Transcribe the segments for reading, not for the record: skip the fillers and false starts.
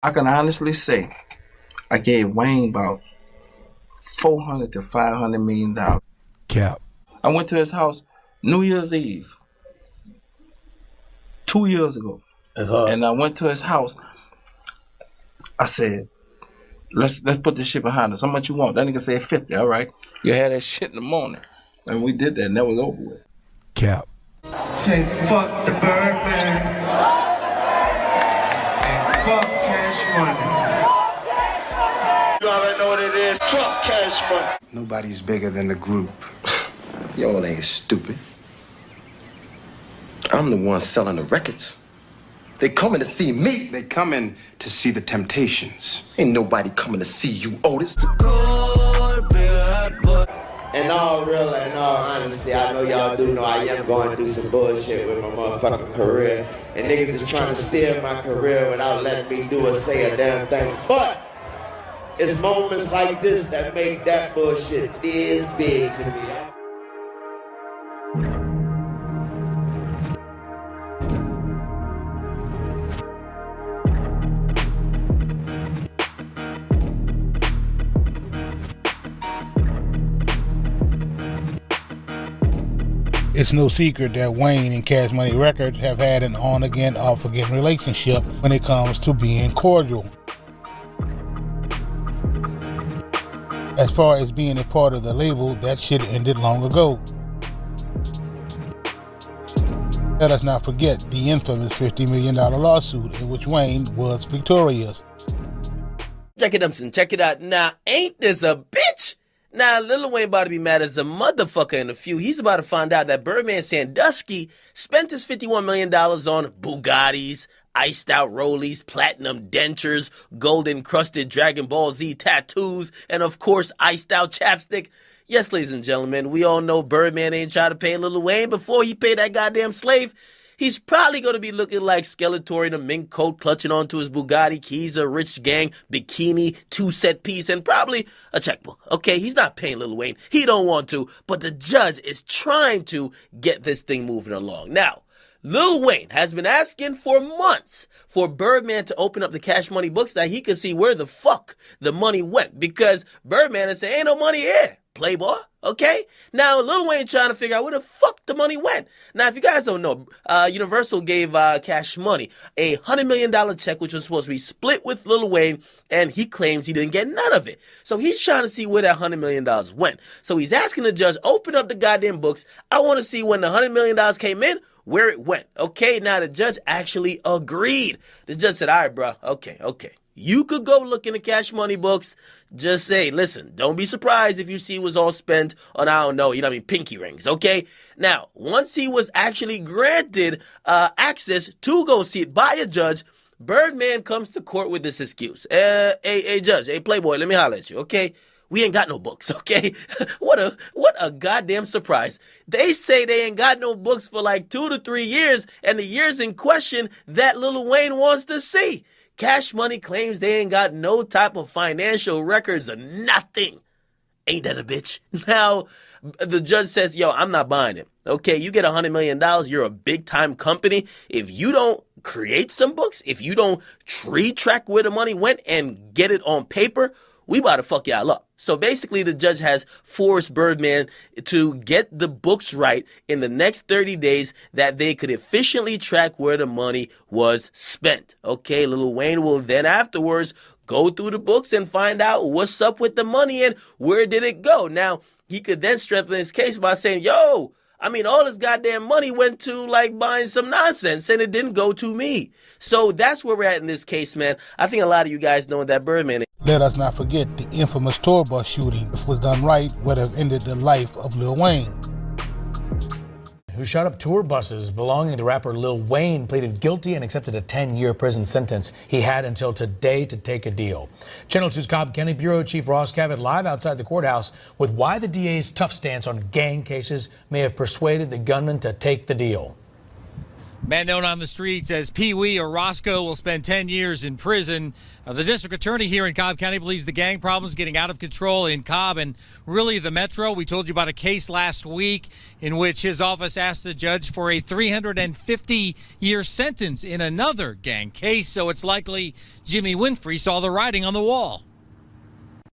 I can honestly say I gave Wayne about 400 to 500 million dollars. Cap. I went to his house New Year's Eve 2 years ago, and I went to his house. I said, let's put this shit behind us. How much you want? That nigga said 50. All right, you had that shit in the morning, and we did that, and that was over with. Cap. Say fuck the Birdman and fuck Cash Money. You already know what it is. Fuck Cash Money. Nobody's bigger than the group. Y'all ain't stupid. I'm the one selling the records. They coming to see me. They coming to see the Temptations. Ain't nobody coming to see you, Otis. In all honesty, I know y'all do know I am going through some bullshit with my motherfucking career. And niggas is trying to steer my career without letting me do or say a damn thing. But it's moments like this that make that bullshit this big to me. It's no secret that Wayne and Cash Money Records have had an on-again, off-again relationship when it comes to being cordial. As far as being a part of the label, that shit ended long ago. Let us not forget the infamous $50 million lawsuit in which Wayne was victorious. Check it, Dumpson. Check it out. Now, ain't this a bitch? Now, Lil Wayne about to be mad as a motherfucker in a few. He's about to find out that Birdman Sandusky spent his $51 million on Bugattis, iced out rollies, platinum dentures, gold encrusted Dragon Ball Z tattoos, and of course, iced out chapstick. Yes, ladies and gentlemen, we all know Birdman ain't trying to pay Lil Wayne before he paid that goddamn slave. He's probably going to be looking like Skeletor in a mink coat, clutching onto his Bugatti keys, a rich gang, bikini, 2-set piece, and probably a checkbook. Okay, he's not paying Lil Wayne. He don't want to, but the judge is trying to get this thing moving along. Now, Lil Wayne has been asking for months for Birdman to open up the Cash Money books that he could see where the fuck the money went, because Birdman is saying, ain't no money here, playboy. Okay? Now, Lil Wayne trying to figure out where the fuck the money went. Now, if you guys don't know, Universal gave Cash Money a $100 million check, which was supposed to be split with Lil Wayne, and he claims he didn't get none of it. So he's trying to see where that $100 million went. So he's asking the judge, open up the goddamn books. I want to see when the $100 million came in, where it went. Okay, now the judge actually agreed. The judge said, all right, bro, okay. You could go look in the Cash Money books. Just say, listen, don't be surprised if you see it was all spent on, I don't know, pinky rings, okay? Now, once he was actually granted access to go see it by a judge, Birdman comes to court with this excuse. Hey, judge, hey, playboy, let me holler at you, okay? We ain't got no books, okay? What a goddamn surprise. They say they ain't got no books for like 2 to 3 years, and the years in question that Lil Wayne wants to see. Cash Money claims they ain't got no type of financial records or nothing. Ain't that a bitch? Now, the judge says, yo, I'm not buying it. Okay, you get $100 million, you're a big-time company. If you don't create some books, if you don't track where the money went and get it on paper, we about to fuck y'all up. So basically, the judge has forced Birdman to get the books right in the next 30 days that they could efficiently track where the money was spent. Okay, Lil Wayne will then afterwards go through the books and find out what's up with the money and where did it go. Now, he could then strengthen his case by saying, yo, all this goddamn money went to like buying some nonsense and it didn't go to me. So that's where we're at in this case, man. I think a lot of you guys know that Birdman. Let us not forget the infamous tour bus shooting. If it was done right, would have ended the life of Lil Wayne. Who shot up tour buses belonging to rapper Lil Wayne, pleaded guilty and accepted a 10-year prison sentence. He had until today to take a deal. Channel 2's Cobb County Bureau Chief Ross Cavett live outside the courthouse with why the DA's tough stance on gang cases may have persuaded the gunman to take the deal. Man known on the streets as Pee Wee or Roscoe will spend 10 years in prison. The district attorney here in Cobb County believes the gang problem is getting out of control in Cobb and really the metro. We told you about a case last week in which his office asked the judge for a 350-year sentence in another gang case. So it's likely Jimmy Winfrey saw the writing on the wall.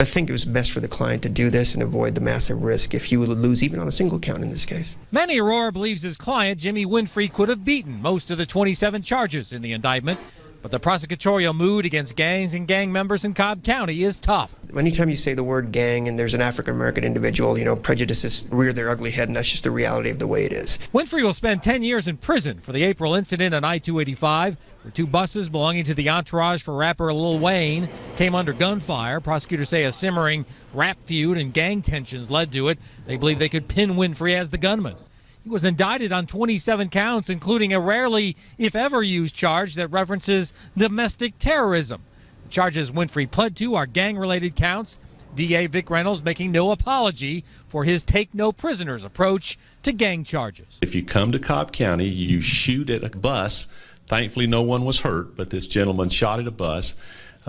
I think it was best for the client to do this and avoid the massive risk if he would lose even on a single count in this case. Manny Aurora believes his client, Jimmy Winfrey, could have beaten most of the 27 charges in the indictment. But the prosecutorial mood against gangs and gang members in Cobb County is tough. Anytime you say the word gang and there's an African-American individual, prejudices rear their ugly head, and that's just the reality of the way it is. Winfrey will spend 10 years in prison for the April incident on I-285, where 2 buses belonging to the entourage for rapper Lil Wayne came under gunfire. Prosecutors say a simmering rap feud and gang tensions led to it. They believe they could pin Winfrey as the gunman. He was indicted on 27 counts, including a rarely, if ever, used charge that references domestic terrorism. The charges Winfrey pled to are gang-related counts. DA Vic Reynolds making no apology for his take-no-prisoners approach to gang charges. If you come to Cobb County, you shoot at a bus. Thankfully, no one was hurt, but this gentleman shot at a bus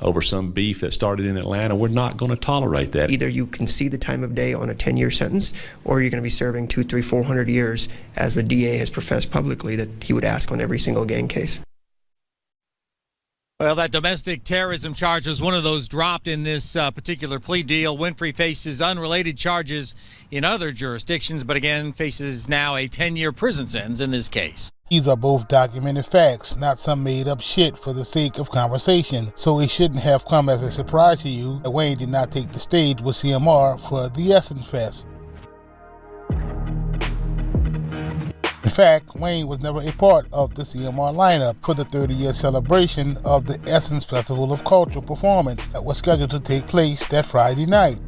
over some beef that started in Atlanta. We're not going to tolerate that. Either you can see the time of day on a 10-year sentence, or you're going to be serving 200, 300, 400 years, as the DA has professed publicly that he would ask on every single gang case. Well, that domestic terrorism charge was one of those dropped in this particular plea deal. Winfrey faces unrelated charges in other jurisdictions, but again faces now a 10-year prison sentence in this case. These are both documented facts, not some made-up shit for the sake of conversation. So it shouldn't have come as a surprise to you that Wayne did not take the stage with CMR for the Essence Fest. In fact, Wayne was never a part of the CMR lineup for the 30-year celebration of the Essence Festival of Cultural Performance that was scheduled to take place that Friday night.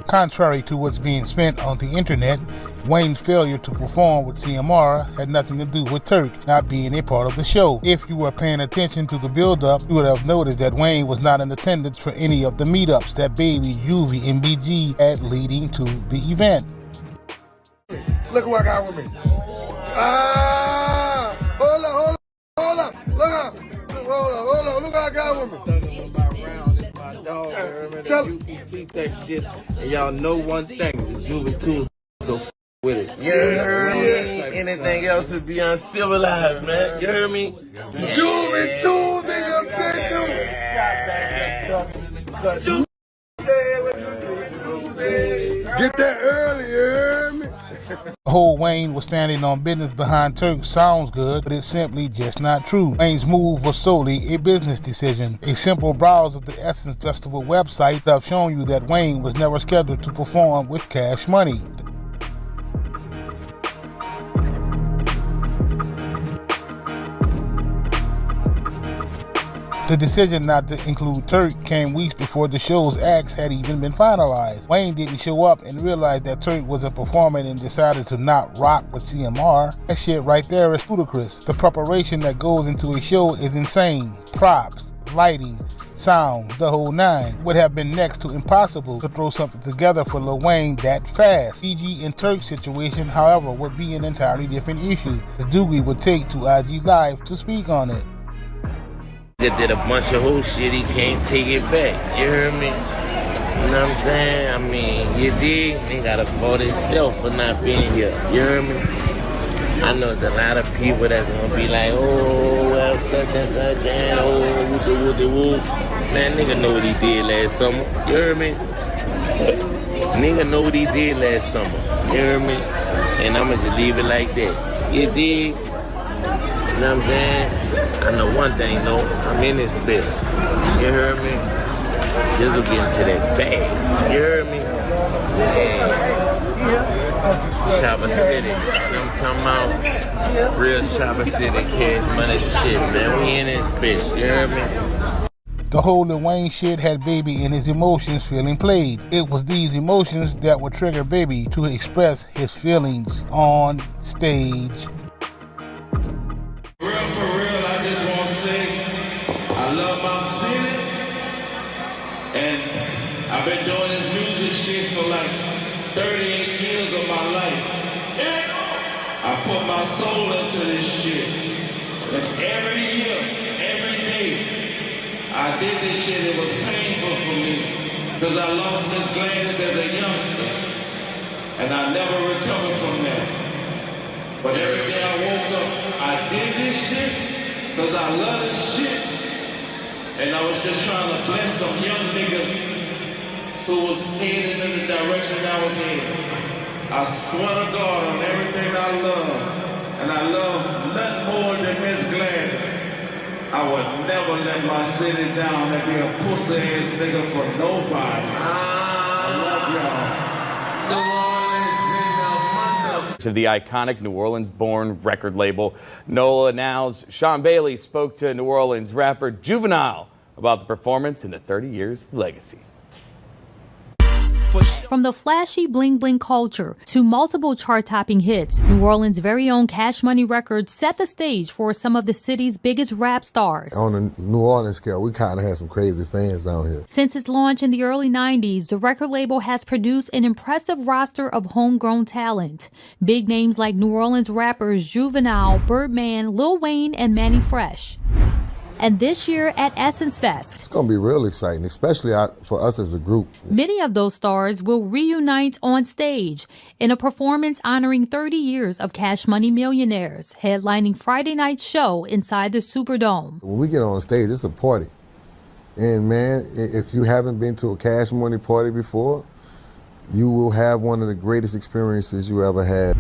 Contrary to what's being spent on the internet, Wayne's failure to perform with CMR had nothing to do with Turk not being a part of the show. If you were paying attention to the build-up, you would have noticed that Wayne was not in attendance for any of the meetups that Baby, Juvie, and BG had leading to the event. Look what I got with me. Hold up. Look what I got with me. UPT type shit, and y'all know one thing, the Juvie too, so with it. You heard me? Anything else would be uncivilized, man. You heard me? Juvie too, nigga, bitch. Get that early, you heard me? The whole Wayne was standing on business behind Turk sounds good, but it's simply just not true. Wayne's move was solely a business decision. A simple browse of the Essence Festival website would have shown you that Wayne was never scheduled to perform with Cash Money. The decision not to include Turk came weeks before the show's acts had even been finalized. Wayne didn't show up and realized that Turk was a performer and decided to not rock with CMR. That shit right there is ludicrous. The preparation that goes into a show is insane. Props, lighting, sound, the whole nine. Would have been next to impossible to throw something together for Lil Wayne that fast. BG and Turk's situation, however, would be an entirely different issue. The Doogie would take to IG Live to speak on it. That did a bunch of whole shit, he can't take it back. You heard me? You know what I'm saying? I mean, you dig? They gotta fault itself for not being here. You heard me? I know there's a lot of people that's gonna be like, oh, well, such and such, and oh, woo. Man, nigga know what he did last summer. You heard me? Nigga know what he did last summer. You heard me? And I'ma just leave it like that. You dig? You know what I'm saying? I know one thing though, I'm in this bitch. You heard me? Just will get into that bag. You heard me? Yeah. Shopper City. You know what I'm talking about? Real Shopper City, Cash Money shit, man. We in this bitch. You heard me? The whole Lil Wayne shit had Baby and his emotions feeling played. It was these emotions that would trigger Baby to express his feelings on stage. I've been doing this music shit for like 38 years of my life. I put my soul into this shit. And every year, every day, I did this shit. It was painful for me because I lost Miss Gladys as a youngster. And I never recovered from that. But every day I woke up, I did this shit because I love this shit. And I was just trying to bless some young niggas who was heading in the direction I was heading. I swear to God on everything I love, and I love nothing more than Miss Gladys. I would never let my city down and be a pussy ass nigga for nobody. I love y'all. Of the iconic New Orleans-born record label, NOLA Now's Sean Bailey spoke to New Orleans rapper Juvenile about the performance and the 30 years of legacy. From the flashy bling-bling culture to multiple chart-topping hits, New Orleans' very own Cash Money Records set the stage for some of the city's biggest rap stars. On the New Orleans scale, we kind of had some crazy fans down here. Since its launch in the early 90s, the record label has produced an impressive roster of homegrown talent. Big names like New Orleans rappers Juvenile, Birdman, Lil Wayne, and Manny Fresh. And this year at Essence Fest, it's going to be real exciting, especially for us as a group. Many of those stars will reunite on stage in a performance honoring 30 years of Cash Money Millionaires, headlining Friday night's show inside the Superdome. When we get on stage, it's a party. And man, if you haven't been to a Cash Money party before, you will have one of the greatest experiences you ever had.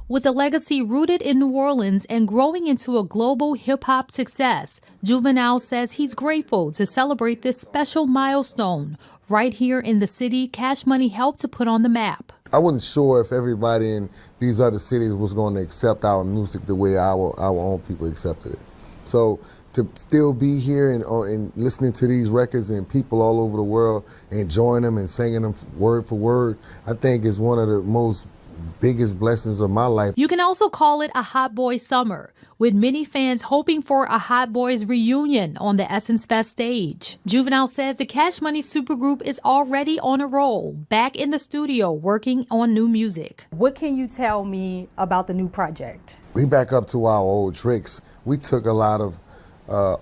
With a legacy rooted in New Orleans and growing into a global hip-hop success, Juvenile says he's grateful to celebrate this special milestone right here in the city Cash Money helped to put on the map. I wasn't sure if everybody in these other cities was going to accept our music the way our own people accepted it. So to still be here and listening to these records and people all over the world enjoying them and singing them word for word, I think is one of the most biggest blessings of my life. You can also call it a Hot Boy summer, with many fans hoping for a Hot Boys reunion on the Essence Fest stage. Juvenile says the Cash Money supergroup is already on a roll, back in the studio working on new music. What can you tell me about the new project? We back up to our old tricks. We took a lot of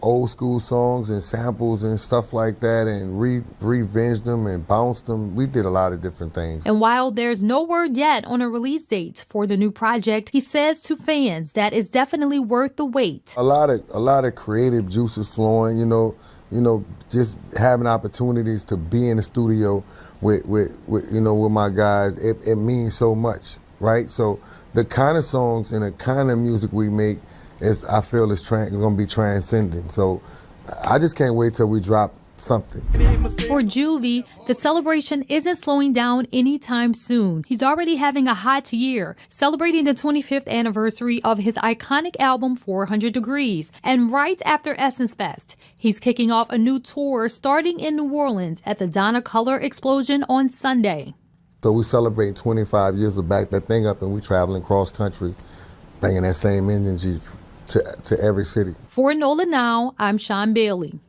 old school songs and samples and stuff like that and revenged them and bounced them. We did a lot of different things. And while there's no word yet on a release date for the new project, he says to fans that it's definitely worth the wait. A lot of creative juices flowing, you know, just having opportunities to be in the studio with my guys, it means so much, right? So the kind of songs and the kind of music we make I feel it's going to be transcendent. So I just can't wait till we drop something. For Juvie, the celebration isn't slowing down anytime soon. He's already having a hot year, celebrating the 25th anniversary of his iconic album 400 Degrees. And right after Essence Fest, he's kicking off a new tour starting in New Orleans at the Donna Color Explosion on Sunday. So we celebrate 25 years of Back That Thing Up, and we traveling cross country, bringing that same energy to every city. For NOLA Now, I'm Sean Bailey.